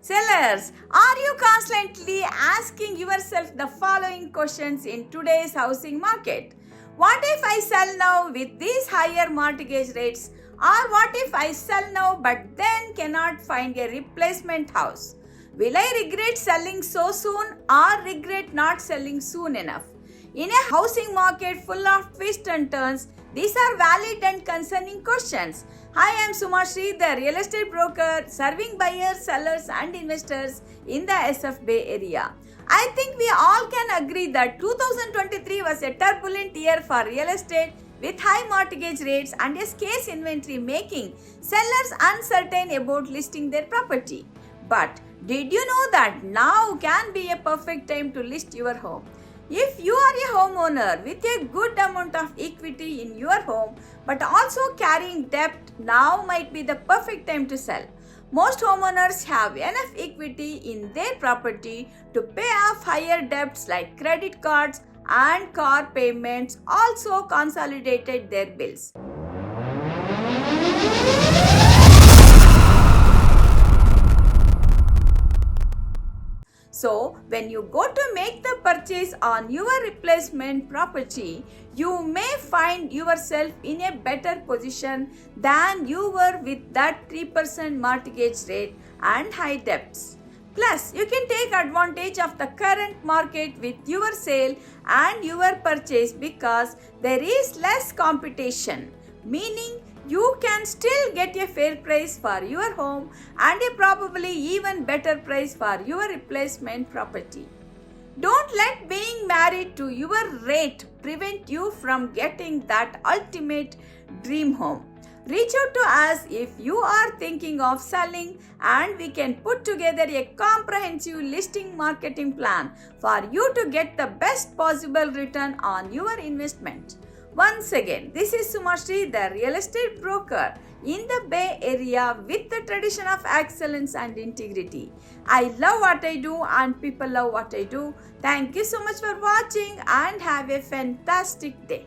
Sellers, are you constantly asking yourself the following questions in today's housing market? What if I sell now with these higher mortgage rates? Or what if I sell now but then cannot find a replacement house? Will I regret selling so soon or regret not selling soon enough? In a housing market full of twists and turns, these are valid and concerning questions. Hi, I am Suma Sridhar, real estate broker serving buyers, sellers and investors in the SF Bay Area. I think we all can agree that 2023 was a turbulent year for real estate with high mortgage rates and a scarce inventory making sellers uncertain about listing their property. But did you know that now can be a perfect time to list your home? If you are a homeowner with a good amount of equity in your home but also carrying debt, now might be the perfect time to sell. Most homeowners have enough equity in their property to pay off higher debts like credit cards and car payments, also consolidated their bills. So, when you go to make the purchase on your replacement property, you may find yourself in a better position than you were with that 3% mortgage rate and high debts. Plus, you can take advantage of the current market with your sale and your purchase because there is less competition, meaning you can still get a fair price for your home and a probably even better price for your replacement property. Don't let being married to your rate prevent you from getting that ultimate dream home. Reach out to us if you are thinking of selling and we can put together a comprehensive listing marketing plan for you to get the best possible return on your investment. Once again, this is Suma Sridhar, real estate broker in the Bay Area with the tradition of excellence and integrity. I love what I do and people love what I do. Thank you so much for watching and have a fantastic day.